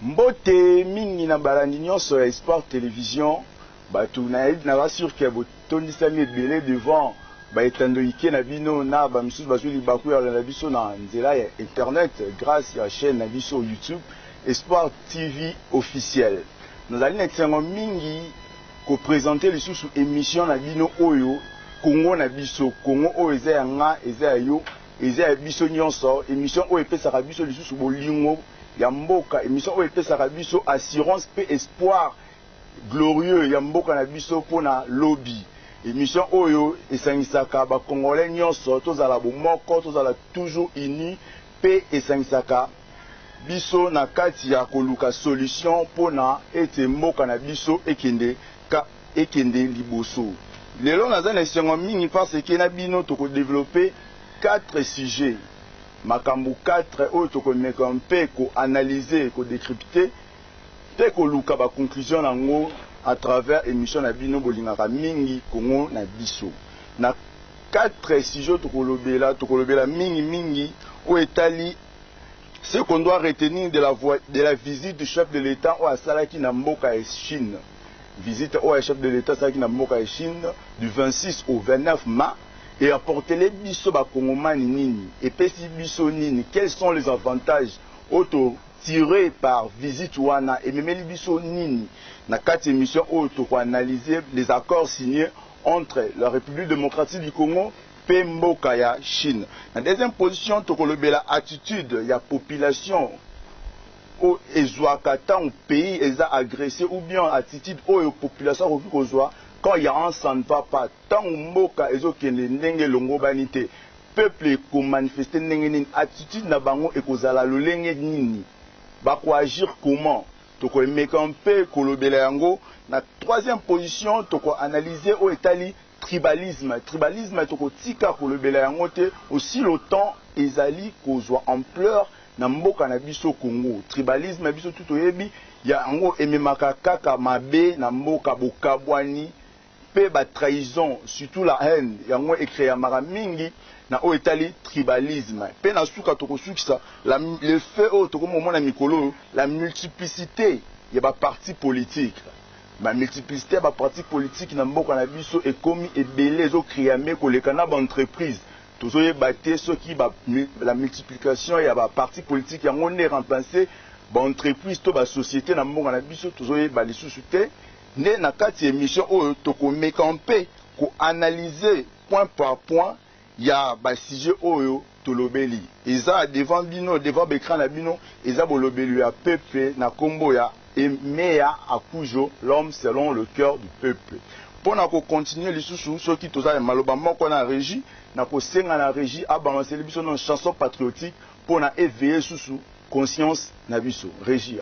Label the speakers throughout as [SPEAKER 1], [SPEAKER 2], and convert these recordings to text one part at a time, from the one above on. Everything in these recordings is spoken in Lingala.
[SPEAKER 1] Mbote mingi na balandi nyonso ya Espoir Télévision batu na rassure que botondi sami belé devant ba etando ike na bino na ba misusu bazuli baku ya na biso na nzela ya internet grâce à chaîne na biso YouTube Espoir TV officiel. Nous allons être mingi ko présenter les sous émission na bino oyo Congo na biso Congo o eza ya nga eza yo eza ya biso nyonso émission o epesa biso les sous bolingo ya mboka émission o epesa biso assurance pe espoir glorieux ya mboka na biso pona lobby émission oyo esangisaka ba congolais nyonso tozala bomoko tozala toujours unis pe esangisaka biso na kati ya koluka solution pona ete mboka na biso ekende liboso. Lelo naza na sengo mingi parce que na bino toko développer 4 sujets makambu 4 oyo toko meka mpe ko analyser ko décrypter pe ko luka ba conclusion nango à travers émission na bino bolingaka mingi Congo na biso. Na 4 sujets toko lobela mingi o etali ce qu'on doit retenir de la visite du chef de l'État au Salaki na mboka ya Chine. Visite au chef de l'État Salaki na mboka ya Chine du 26 au 29 mars et apporter les biso ba kongomani nini et pesi biso nini, quels sont les avantages auto tirés par visite wana et memeli biso nini na 4 émissions auto pour analyser les accords signés entre la République démocratique du Congo pe mboka ya Chine. Na deuxième position tokolobela attitude ya population o ezwaka tant pays eza agressé ou bien attitude o population ko kozwa quand il y a un ça ne va pas tant mboka ezokende ndenge longo banité peuple ko manifester ndenge nini attitude na bango ekozala lolenge nini ba ko agir comment toko meka mpe kolobela yango. Na troisième position toko analyser o etali tribalisme toko tika kolobela yango te aussi le temps ezali kozwa ampleur na mboka na biso Congo. Tribalisme biso tout oyebi ya yango ememaka kaka mabe na mboka bokabwani pe ba trahison surtout la haine yango ekrea mara mingi na o etali tribalisme pe na suka toko sukisa le fait o toko momona mikolo la multiplicité ya ba parti politique. Ma multiplicité ba parti politique na mboka na biso ekomi ebele zo kriame koleka na ba entreprise tozoye baté ceux qui la multiplication ya ba parti politique yango ne remplacer ba entreprise to ba société na mboka na biso tozoye ba lisusu te ne na kati émission oyo toko mekampe ko analyser point par point ya ba sujet oyo tolobeli eza devant bino devant l'écran na bino eza bolobeli ya peuple na kombo ya Emea Akujo, l'homme selon le cœur du peuple. Pour nous continuer les sous ceux qui toza maloba moko na régie na ko senga na régie a balancer les biso non chanson patriotique pour na éveiller sous conscience na biso régie.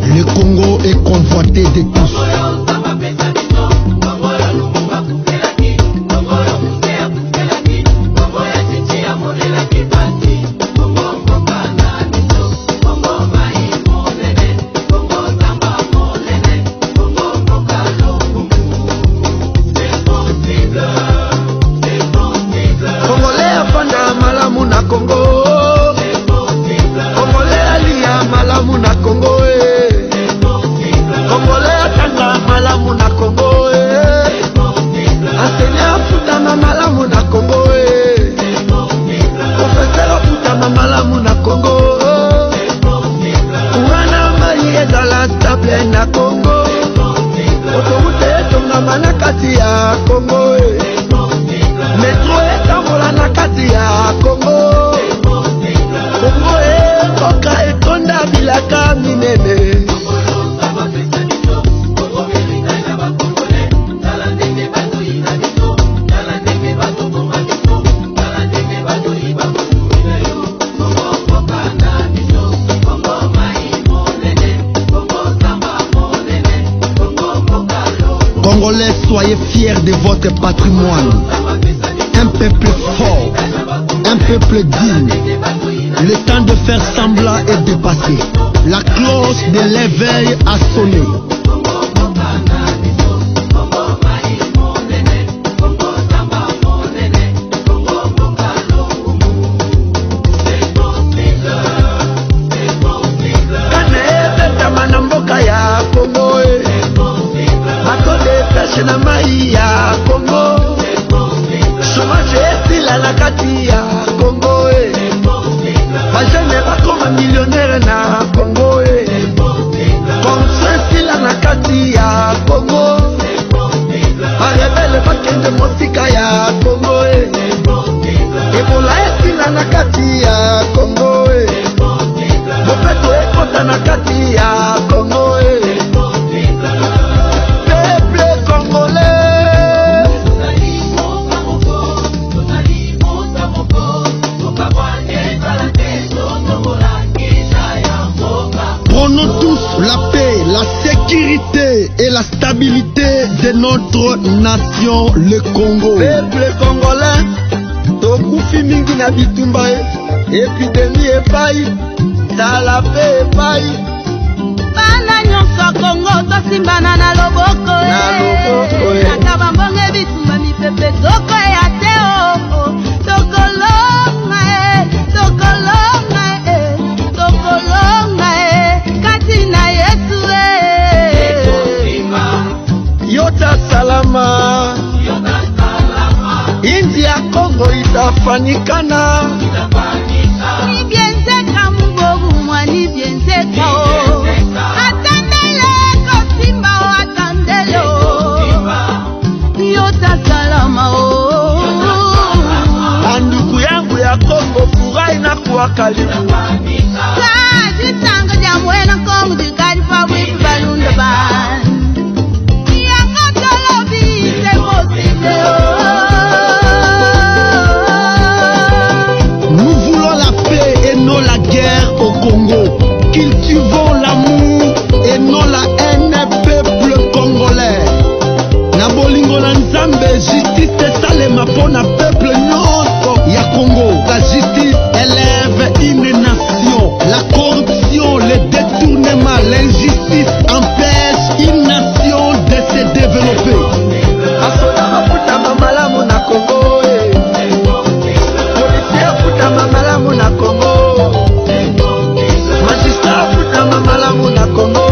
[SPEAKER 2] Le Congo est convoité de tous. Congolais, soyez fiers de votre patrimoine. Un peuple fort, un peuple digne. Le temps de faire semblant est dépassé. La cloche de l'éveil a sonné.
[SPEAKER 3] Na mai ya Congo, chômage esila na kati ya Congo, bajene bakoma millionnaire na Congo, fonction esila na kati ya Congo, barebele bakende mosika ya Congo, ebola esila na kati ya Congo, bopeto ekota na kati ya Congo.
[SPEAKER 2] Prenons tous la paix, la sécurité et la stabilité de notre nation, le Congo.
[SPEAKER 3] Peuple congolais, tokufi mingi na bitumba, epidémie epai, tala pe epai.
[SPEAKER 4] Bana nyonso Congo tosimbana na loboko, kaka bambonge bitumba mipepe toko ya teo, tokolonga tokolonga tokolonga kati na Yesu
[SPEAKER 3] yota salama, India Congo itafanikana,
[SPEAKER 4] ni bienzeka mubogu mwani bienzeka o, atandele kosimba o atandele o, yota salama o.
[SPEAKER 3] Anduku yangu ya Congo furahi na kuwa karibu.
[SPEAKER 4] Kaji tango jamwena Congo dikari pa wipi balunda ban, yanga tolobi se possible o.
[SPEAKER 2] Nous voulons la paix et non la guerre au Congo. Cultivons l'amour et non la haine, peuple congolais. Na bolingo na nzambe, justice salema pona peuple nyonso ya Congo. La justice élève une nation. La corruption, le détournement, l'injustice empêche une nation de se développer.
[SPEAKER 3] Asoda mafuta mamalamu na Congo, policier afuta mamalamu na Congo, magistrat afuta mamalamu na Congo,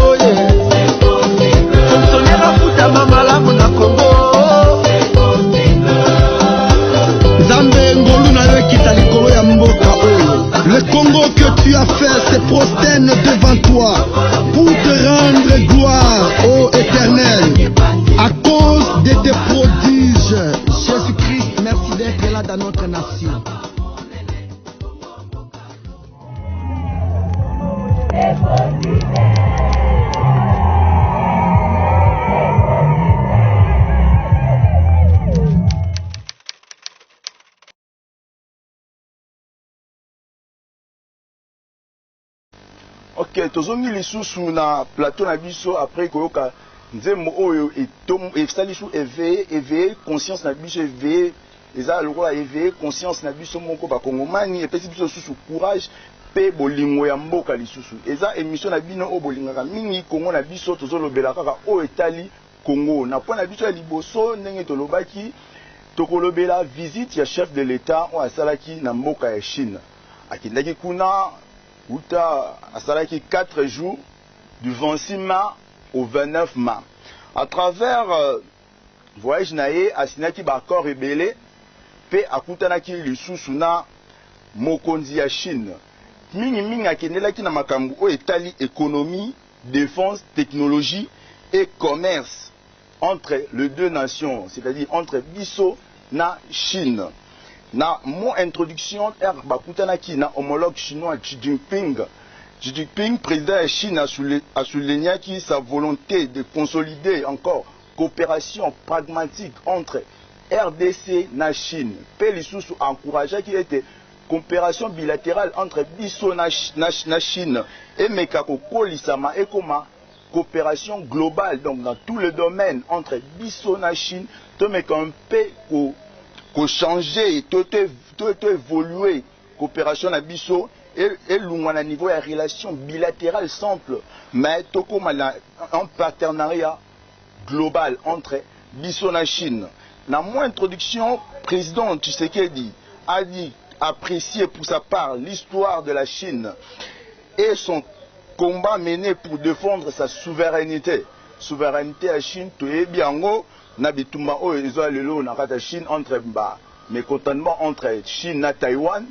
[SPEAKER 3] fonctionnaire afuta mamalamu na Congo.
[SPEAKER 2] Zambé ngolu na yo kita likolo ya mboka oyo. Le Congo que tu as fait se prosterne devant toi pour te rendre gloire, ô Éternel, à cause de tes prodiges. Jésus-Christ, merci d'être là dans notre nation.
[SPEAKER 1] Ok, tozongi lisusu na plateau na biso après koyoka nzembo oyo esali su éveiller conscience na biso, éveiller eza lokola éveiller conscience na biso moko bakongomani, epesi biso susu courage pe bolingo ya mboka lisusu. Eza émission na bino o bolingaka mingi Congo na biso, tozolobela kaka o etali Congo na point na biso ya liboso ndenge tolobaki tokolobela visite ya chef de l'État o asalaki na mboka ya Chine. Akindaki kuna Uta asalaki 4 jours du 26 mars au 29 mars. À travers voyage naye asinaki ba accord rebelle pe akutanaki lisusu na mokonzi ya Chine. Mingi akendelaki na makambo o etali économie, défense, technologie et commerce entre les deux nations, c'est-à-dire entre biso na Chine. Na mon introduction bakutanaki na homologue chinois Xi Jinping. Xi Jinping, président de Chine, a souligné sa volonté de consolider encore coopération pragmatique entre RDC et Chine. Pelisusu a encouragé qu'il y ait coopération bilatérale entre biso na Chine et mekako kolisama et koma coopération globale, donc dans tous les domaines, entre biso na Chine, tout mais qu'on peut changer, tout évoluer, coopération na biso, et l'on a un niveau de relation bilatérale simple, mais tout comme un partenariat global entre biso na Chine. Dans mon introduction, président Tshisekedi a dit apprécier pour sa part l'histoire de la Chine et son combat mené pour défendre sa souveraineté. Souveraineté à Chine, tout est bien haut. Nabitumba o ezo lelo na kata Chine entre mécontentement entre Chine et Taïwan.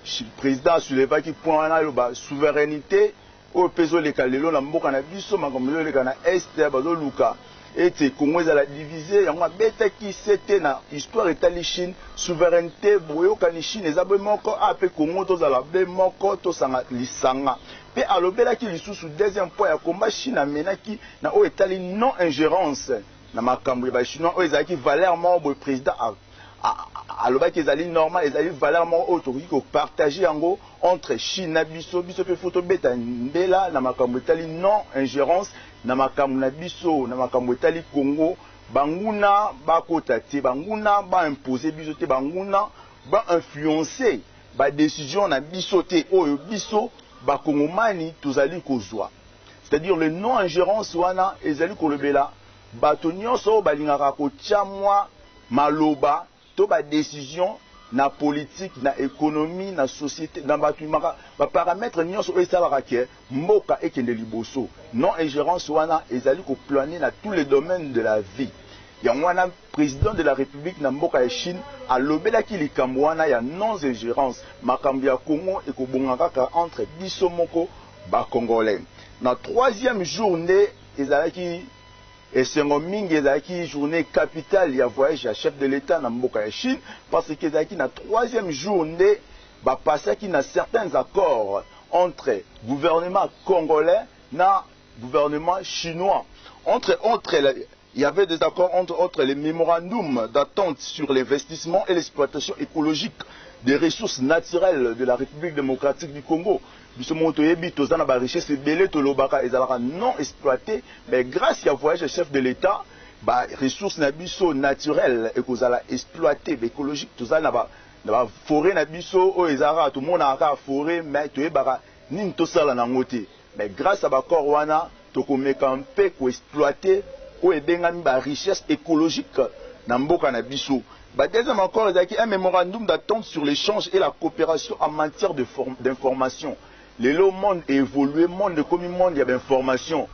[SPEAKER 1] Le président a soulevé qui point na ba souveraineté au peso le kalelo na mboka na biso makomelo le kana est bazo luka et Congo za la diviser yango beta ki c'était na histoire etali Chine souveraineté boyo kani Chine ezabwe moko ape Congo to za la be moko to sanga lisanga pe alobela ki lisusu deuxième point ya combat Chine amenaki na o etali non ingérence na makambo ba chinois o ezaki valeur moko président alobaki ezali normal ezali valeur moko autorisé ko partager yango entre Chine na biso pe photo beta ndela na makambo etali non ingérence na makambo na biso na makambo etali Congo banguna bakota te banguna ba imposer biso te banguna ba influencer ba décision na biso te oyo biso ba kongomani tozali kozwa, c'est-à-dire le non ingérence wana ezali kolobela bato nyonso balingaka kotia mwa maloba to ba décision na politique na économie na société na bato ba paramètres nyonso esalaka ke mboka ekende liboso. Non ingérence wana ezali ko planer na tous les domaines de la vie. Yango wana président de la République na mboka ya Chine alobelaki likambo wana ya non ingérence makambo ya Congo ekobongaka kaka entre biso moko ba congolais. Na troisième journée ezalaki esengo mingi ezalaki journée capitale ya voyage ya chef de l'État na mboka ya Chine parce que ezalaki na troisième journée bapasaki na certains accords entre gouvernement congolais na gouvernement chinois. Il y avait des accords entre les mémorandums d'attente sur l'investissement et l'exploitation écologique des ressources naturelles de la République démocratique du Congo. Biso moto yebi tozana ba richesse belé tolobaka ezalaka non exploité, mais grâce à voyage chef de l'État, ba ressources na biso naturelles et kozala exploité écologique tozana na ba forêt na biso o ezara tout monde aka forêt mais toyebaka nini tosala na ngote. Mais grâce à ba accord wana tokomeka mpe ko exploiter ou ebengami ba richesse écologique na mboka na biso. Ba deuxième accord ezaki un mémorandum d'attente sur l'échange et la coopération en matière d'information. Le monde évolué, monde comme monde il y a d'information.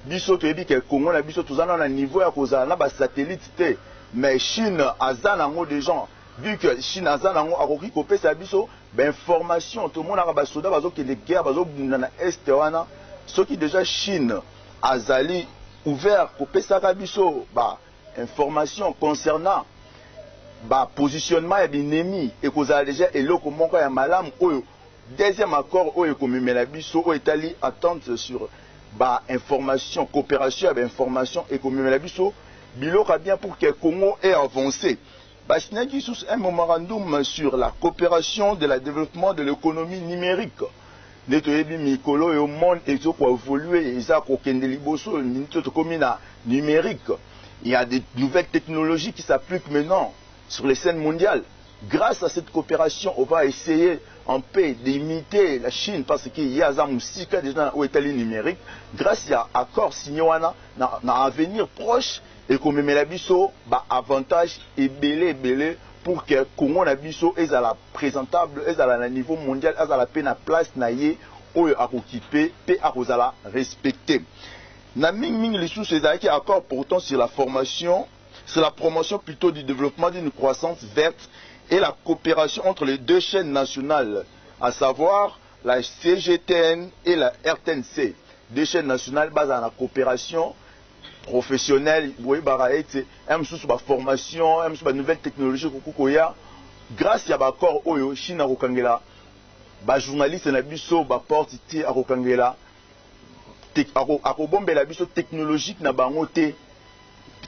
[SPEAKER 1] Biso to ebi ke Congo na biso tozana na niveau ya kozala na ba satellite te, mais Chine azana ngo des gens vu que Chine azana ngo akoki kopesa biso ba information to mona ba soda bazo ke les guerres bazo bunda na est wana soki déjà Chine azali ouvert kopesa ka biso ba information concernant ba positionnement ya binemi et kozala déjà eloko moko ya malamu oyo. Deuxième accord oyo komemela biso oyo etali attente sur ba information coopération avec information et komemela biso biloka bien pour que Congo ait avancé. Ba sinaki sous un mémorandum sur la coopération de la développement de l'économie numérique. Neto yebi mikolo et au monde ezo ko évoluer eza ko kende liboso minito to komina numérique. Il y a des nouvelles technologies qui s'appliquent maintenant sur les scènes mondiales. Grâce à cette coopération, on va essayer en paix d'imiter la Chine parce qu'il y a un musique déjà au Italie numérique. Grâce à l'accord signé dans un avenir proche et comme la biso, avantage et belé pour que Congo na biso est à la présentable, est à la niveau mondial, est à la peine à place naïe ou à occuper, et à la respecter. Na ming les sous qui accord pourtant sur la formation, sur la promotion plutôt du développement d'une croissance verte et la coopération entre les deux chaînes nationales, à savoir la CGTN et la RTNC. Deux chaînes nationales basées sur la coopération professionnelle, la formation, la nouvelle technologie, grâce à l'accord Oyo, Chine a Rokangela, les journalistes na biso, les portes à Rokangela, la biso technologique na bangote,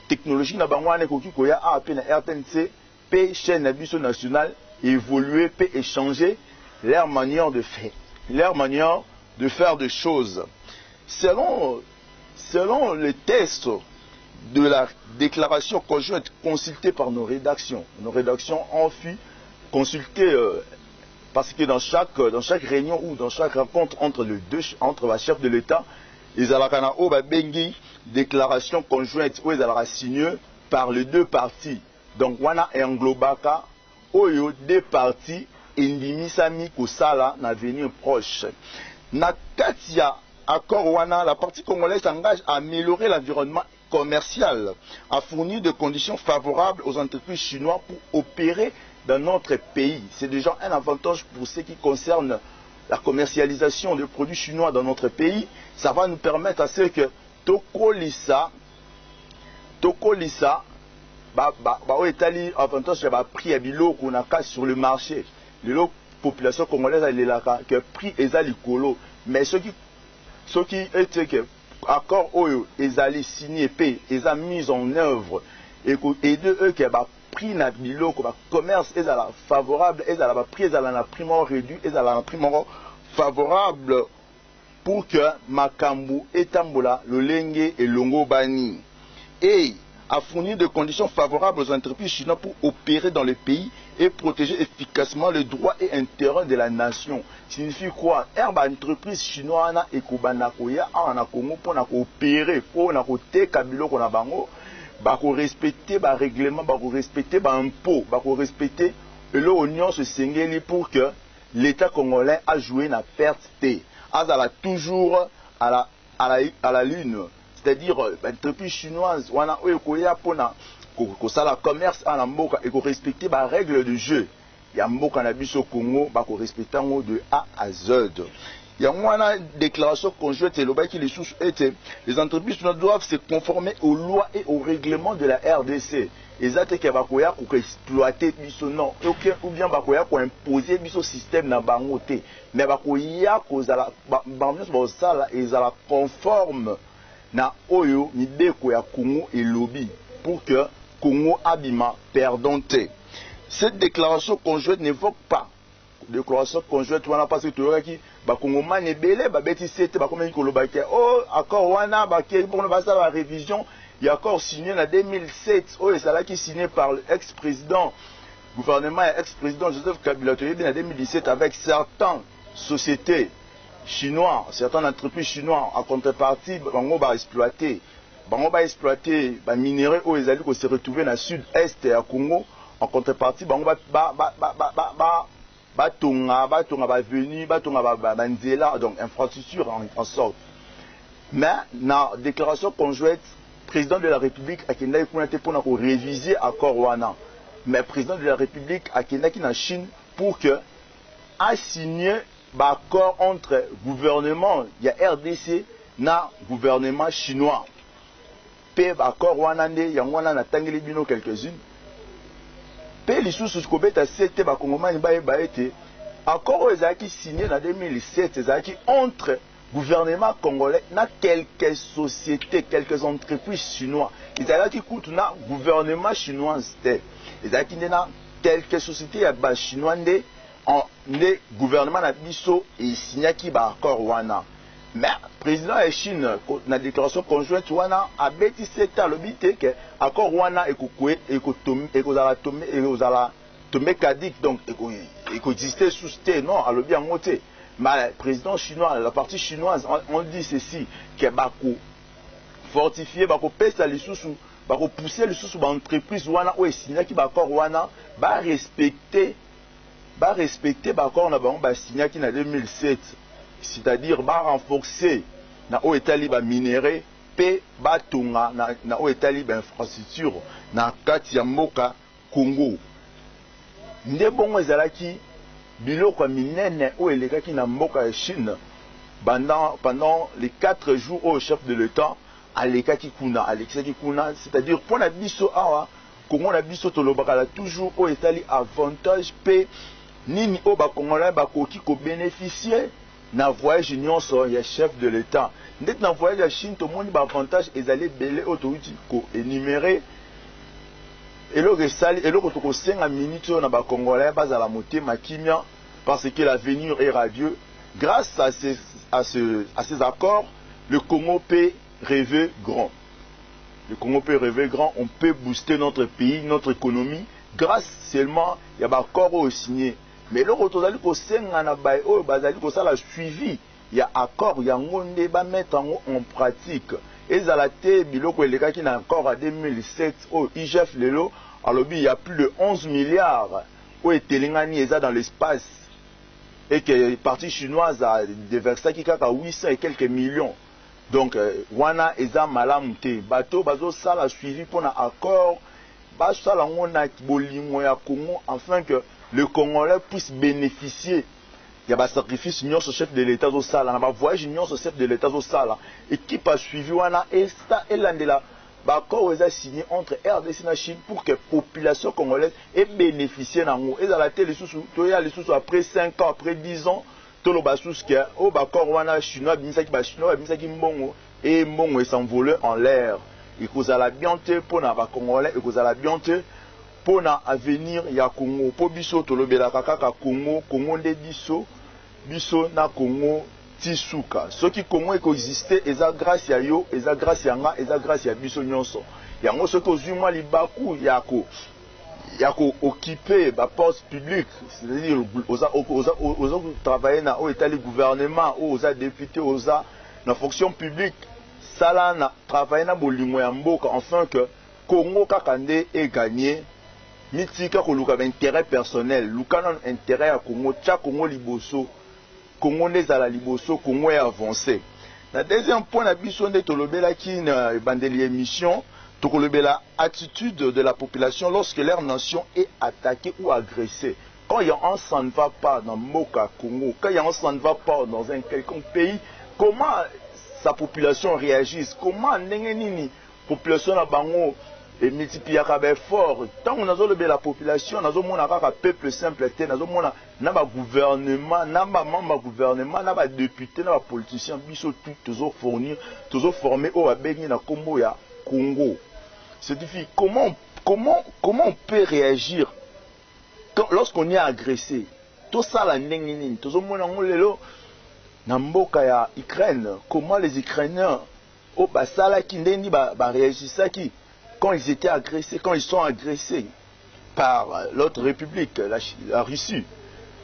[SPEAKER 1] technologique na bangoane koya a na RTNC. Paix chaîne nabiso nationale évoluer, peut échanger leur manière de faire des choses. Selon selon le texte de la déclaration conjointe consultée par nos rédactions ont fui consulter parce que dans chaque réunion ou dans chaque rencontre entre les chefs de l'État, ils ont une déclaration conjointe où ils ont signé par les deux parties. Donc, wana et englobaka, oyo deux parties, indimisami kusala na avenir proche. Na katia accord wana, la partie congolaise s'engage à améliorer l'environnement commercial, à fournir des conditions favorables aux entreprises chinoises pour opérer dans notre pays. C'est déjà un avantage pour ce qui concerne la commercialisation des produits chinois dans notre pays. Ça va nous permettre à ce que Tokolisa avantage à prix à bilo qu'on a sur le marché. La population congolaise a le prix est à l'écolo. Mais ce qui est que accord oyo ezali signé pe eza mis en œuvre et de eux que prix na biloko ba commerce ezala favorable ezala ba prix ezala na prix mort réduit ezala na prix mort favorable pour que makambu etambola lolenge et longo bani et à fournir des conditions favorables aux entreprises chinoises pour opérer dans le pays et protéger efficacement les droits et intérêts de la nation. Signifie quoi? Entreprise chinoise et Kobanakoya en Congo pour opérer, pour teka biloko na bango, bako respecter ba règlement, bako respecter ba impôt, bako respecter le oignon se sengeli pour que l'État congolais a joué na perte T. Azala toujours à la lune. C'est-à-dire, l'entreprise chinoise, on a le commerce à l'amboka et qu'on respecte les règles de jeu. Il y a un mot qu'on a vu au Congo, qu'on respecte de A à Z. Il y a une déclaration conjointe et les entreprises chinoises doivent se conformer aux lois et aux règlements de la RDC. Les attaques bakoya pour exploiter biso non ou bien bakoya pour imposer biso système na bangote mais bakoya kozala sala ezala conforme na oyo mideko ya Congo et lobby pour que Congo abima perdante. Cette déclaration conjointe n'évoque pas déclaration conjointe wana parce que toyoka ki ba Congomani ebele ba beti sete ba komeni kolobaki oh accord wana ba ke pour ne pas ça la révision. Il y a encore signé en 2007, oh, et c'est là qui est signé par l'ex-président, gouvernement et ex-président Joseph Kabila en 2017 avec certaines sociétés chinoises, certaines entreprises chinoises en contrepartie, bango va exploiter, minerais où ils allaient se retrouver dans le sud-est et à Congo, en contrepartie, bango donc infrastructure en sorte. Mais dans la déclaration conjointe, président de la République a Kenda pour réviser l'accord Wana. Mais président de la République a Kenda qui en Chine pour que a signé l'accord entre gouvernement, il y a RDC na gouvernement chinois. Pe accord Wana il y a Wana na tangeli bino quelques-unes. Pe les sous kobeta c'était ba Congomani ba été accord qui signé en 2007 qui entre gouvernement congolais na quelques sociétés, quelques entreprises chinoises. Ils ont qui coûtent na gouvernement chinois. Ils ont qui na quelques sociétés ya chinois ne gouvernement na biso et signé qui ba accord wana. Mais président de Chine na déclaration conjointe wana a bêti secteur lobité que accord wana ekokwe ekozala tomé caduc donc exister sous terre non à lobby en moté. Mais le président chinois, la partie chinoise, on dit ceci, que bako fortifier, bako pesa les sous, bako pousser les sous entreprise wana ou signer qui bako wana, ba respecter bako na ba signer qui na 2007, c'est-à-dire ba renforcer na o etali ba minerai pe ba tonga na o etali ba infrastructure na kati ya mboka Congo. Nde bongo ezalaki biloko minene ou elekaki na mboka ya Chine pendant les 4 jours au chef de l'État alekaki kuna c'est-à-dire pour na biso awa Congo na biso tolobaka toujours o etali avantage pe nini o ba Congolais bakoki ko bénéficier na voyage nyonso ya chef de l'État ndeti na voyage ya Chine to moni ba avantage ezali belé autorité ko énumérer eloko tokosenga minute na ba Congolais bazala motema kimia parce que l'avenir est radieux. Grâce à ces accords, le Congo peut rêver grand. Le Congo peut rêver grand, on peut booster notre pays, notre économie, grâce seulement, il y a des accords au signé. Mais le retour d'aller au Sénat, la suivi, il y a accord, il y a un monde qui mettre en pratique. Et ça la tête, il y a encore en 2007, au IGF, alors il y a plus de 11 milliards où est Télingani dans l'espace. Et que les partis chinoises a déversé à 800 et quelques millions. Donc, wana eza malamu te. Bato bazo sala suivi pour un accord. Baso la ngona bolimo ya Congo afin que le Congolais puisse bénéficier. Il y a un sacrifice union sur chef de l'État au sala. Il y a un voyage union sur chef de l'État au sala. Équipe a suivi wana et ça et l'andela. L'accord est signé entre RDC et la Chine pour que la population congolaise ait bénéficié d'ango. Et dans la télé, après 5 ans, après 10 ans, tout le basus qui est au accord wana chinois, chinois, mbongo et mbongo s'envoler en l'air. Et que la bienté pour les Congolais, et que la bienté pour l'avenir ya Congo. Pour biso to le belakaka Congo, Congo de biso na Congo. Tisuka. Ce qui Congo existait, et ça grâce à yo, et ça grâce à nga, et ça grâce à biso nyonso. Yango ce que zuma libaku yako occuper la poste publique, c'est-à-dire aux travailler dans l'état du gouvernement, aux députés, aux la fonction publique, ça là na travailler dans bolingo ya mboka enfin que Congo kakande est gagné. Mitika ko luka intérêt personnel, luka non intérêt à Congo, tcha Congo liboso. Congo n'est à la liboso, Congo est avancé. Le deuxième point, la biso de Tolobela qui est bandeli émission, Tolobela attitude de la population lorsque leur nation est attaquée ou agressée. Quand il y a un ça ne va pas dans Moka Congo, quand il y a un ça ne va pas dans un quelconque pays, comment sa population réagit? Comment la population a bango et multiplier fort. Tant qu'on a la population, on a un peuple simple, on a un gouvernement, un gouvernement, un député, un politicien, biso tout toujours fournir, toujours formé au Abegni na Congo ya Congo. C'est-à-dire comment on peut réagir lorsqu'on est agressé? Tout ça la nengini, tout le monde a lelo na mboka ya Ukraine. Comment les Ukrainiens au basala qui ndendi ba réagissent qui? Quand ils étaient agressés, quand ils sont agressés par l'autre république, la Russie,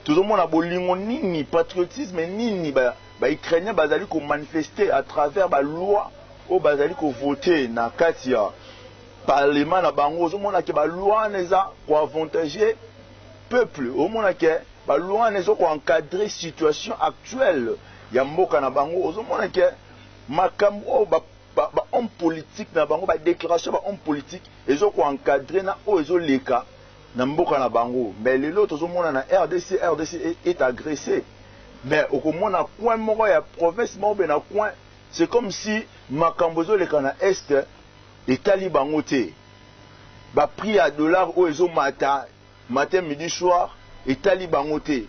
[SPEAKER 1] tout le monde a bolingo nini patriotisme nini Ukrainien bazali ko manifester à travers la loi au bazali ko voter na katia parlement na bango au monde que ba loi neza ko avantager peuple au monde que ba loi neza ko encadrer situation actuelle ya mboka na bango au monde que makambo homme politique na bango ba déclaration ba homme politique ezo ko encadrer na o ezo leka na mboka na bango mais les autres au monde na RDC est agressé mais au komona coin moko ya province mo be na coin c'est comme si makambo ezo leka na est etali bango te ba prix à dollar o ezo matin midi soir etali bango te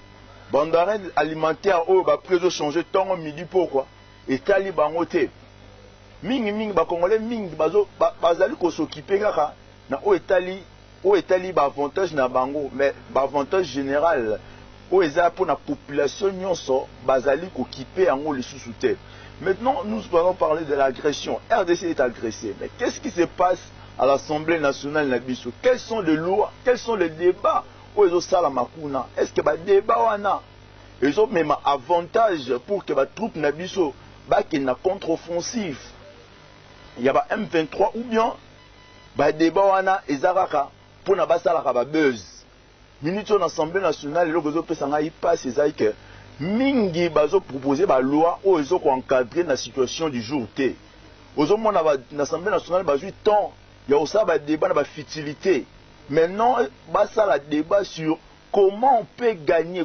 [SPEAKER 1] bandare alimentaire o ba prix ezo changer temps midi pourquoi etali bango te mingi ba congolais mingi bazali ko s'occuper kaka na o etali ba avantage na bango mais ba avantage général o eza pour la population nyonso bazali ko kiper yango lisusu te. Maintenant nous allons parler de l'agression. RDC est agressé mais qu'est-ce qui se passe à l'Assemblée nationale na biso? Quelles sont les lois, quels sont les débats o ezo sala makuna? Est-ce que ba débat wana ezo même avantage pour que ba troupe na biso ba ki na contre-offensive? Il y a M23 ou bien ba débat wana ezaraka pour na basalaka ba buzz. Minute en Assemblée nationale le gozo pesanga y passe ezai que mingi bazo proposer ba loi o ezo ko encadrer la situation du jour T. Ozo mona ba l'Assemblée nationale ba ju temps il y a aussi ba débat na ba futilité. Maintenant basala débat sur comment on peut gagner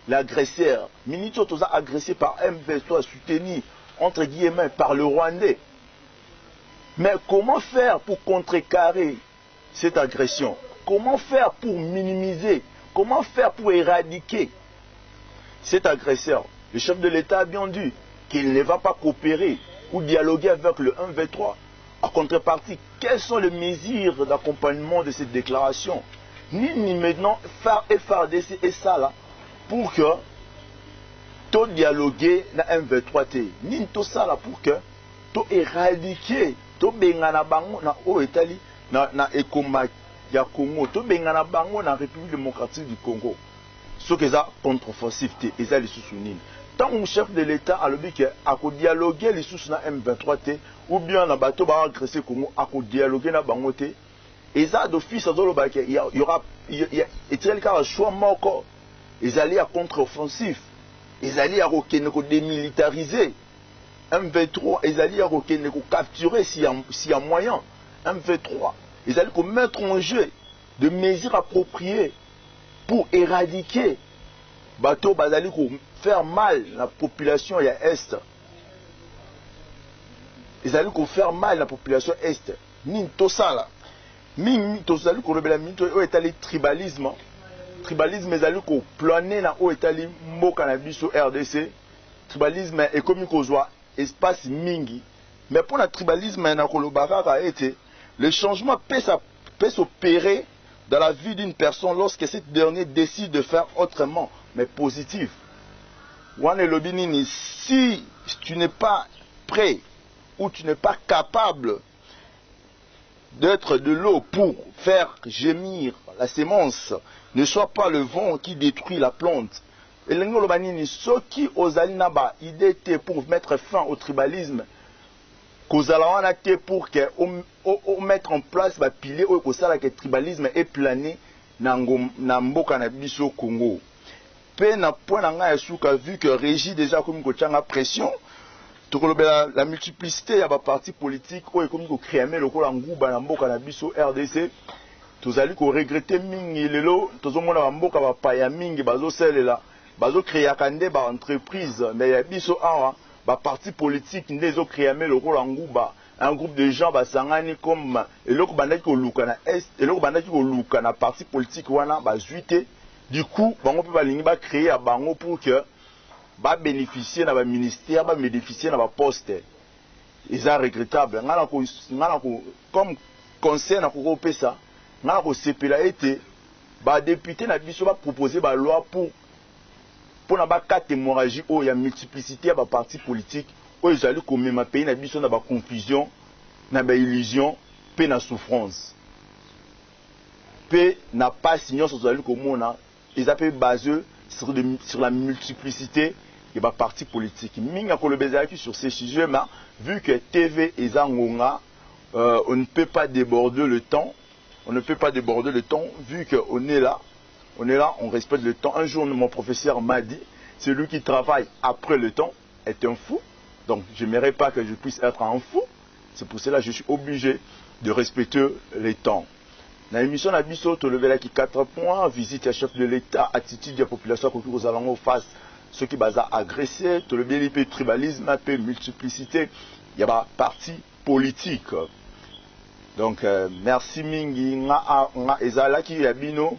[SPEAKER 1] l'agresseur. Minute toza agressé par M23 soutenu entre guillemets par le Rwandais. Mais comment faire pour contrecarrer cette agression? Comment faire pour minimiser? Comment faire pour éradiquer cet agresseur? Le chef de l'État a bien dit qu'il ne va pas coopérer ou dialoguer avec le 1v3. En contrepartie, quelles sont les mesures d'accompagnement de cette déclaration? Ni maintenant FARDC et ça là pour que tout dialoguer na M23 T. Ni tout ça là pour que to éradiquer to bengana bango na o etali na ekoma ya Congo to bengana bango na République démocratique du Congo ce que ça contre-offensif te eza lisusu nini tant un chef de l'État a le que a ko dialoguer lisusu na M23 te ou bien na bato ba agresser Congo a ko dialoguer na bango te eza d'office azolo ba que il y aura etel ka choix moko ezali à contre-offensif ezali à kokene ko démilitariser M23 ezali à kokene ko capturer s'il y a moyen M23 ezali ko mettre en jeu de mesures appropriées pour éradiquer bateau bazali ko faire mal la population ya est ezali ko faire mal la population est ni tosala mingi tozali ko rebela minto o etali tribalisme ezali ko planer na o etali mboka na biso RDC tribalisme ekomi kozwa espace mingi mais pour la tribalisme na kolobaka ka ete le changement peut s'opérer dans la vie d'une personne lorsque cette dernière décide de faire autrement, mais positif. Si tu n'es pas prêt ou tu n'es pas capable d'être de l'eau pour faire gémir la sémence, ne sois pas le vent qui détruit la plante. Et ceux qui osent idée pour mettre fin au tribalisme, pour que mettre en place ba pilier au que le tribalisme est plané na mboka na biso Congo. Pe na point na suka vu que régit déjà comme ko tchanga pression to la multiplicité ya ba parti politique o comme ko créer lokola nguba na mboka na biso RDC tozali ko regretter mingi lelo tozomona ba mboka ba paya mingi bazo selela bazo créer kande ba entreprise mais ya biso awa ba parti politique ndezo créer lokola nguba un groupe de gens basangani comme eloko bandaki ko luka na est eloko bandaki ko luka na parti politique wana bazuite du coup bango pe balingi ba créer a bango pour que ba bénéficier na ba ministère ba bénéficier na ba poste ils are regrettable ngana ko comme conseil na ko pesa ngana ko sepela été ba député na biso ba proposer ba loi pour na ba quatre hémorragie o ya multiplicité ba parti politique o ezali ko mema pays na biso na ba confusion na ba illusion pe na souffrance pe na pas signon ezali ko mona ils appellent basé sur la multiplicité et ba parti politique minga ko le bezaki sur ces sujets mais vu que TV et Zangonga on ne peut pas déborder le temps vu que on est là, on respecte le temps. Un jour, mon professeur m'a dit, celui qui travaille après le temps est un fou. Donc, je n'aimerais pas que je puisse être un fou. C'est pour cela que je suis obligé de respecter les temps. Dans l'émission Nabiso, tu levé là qui 4 points, visite à chef de l'État, attitude de la population autour aux alentours face, ceux qui basent agressés, tu levé l'épée tribalisme, l'épée multiplicité, il y a un parti politique. Donc, merci Mingi, nga ezala ki yabino,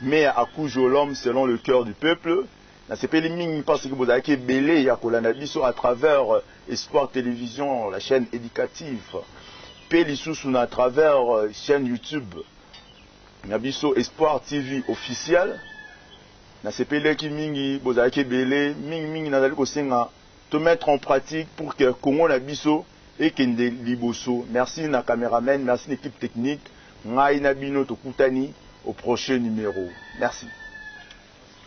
[SPEAKER 1] mais à Koujo l'homme selon le cœur du peuple. Na sepeli Mingi parce que vous avez été belé ya kolanabiso à travers Espoir Télévision, la chaîne éducative. Peli Sousouna à travers chaîne YouTube. Nabiso Espoir TV officiel. Na sepeli ki Mingi, vous avez été belé, Mingi nazali kosenga te mettre en pratique pour que Congo Nabiso et Kende Liboso. Merci na caméraman, merci l'équipe technique. Ngai Nabino Tokutani au prochain numéro. Merci.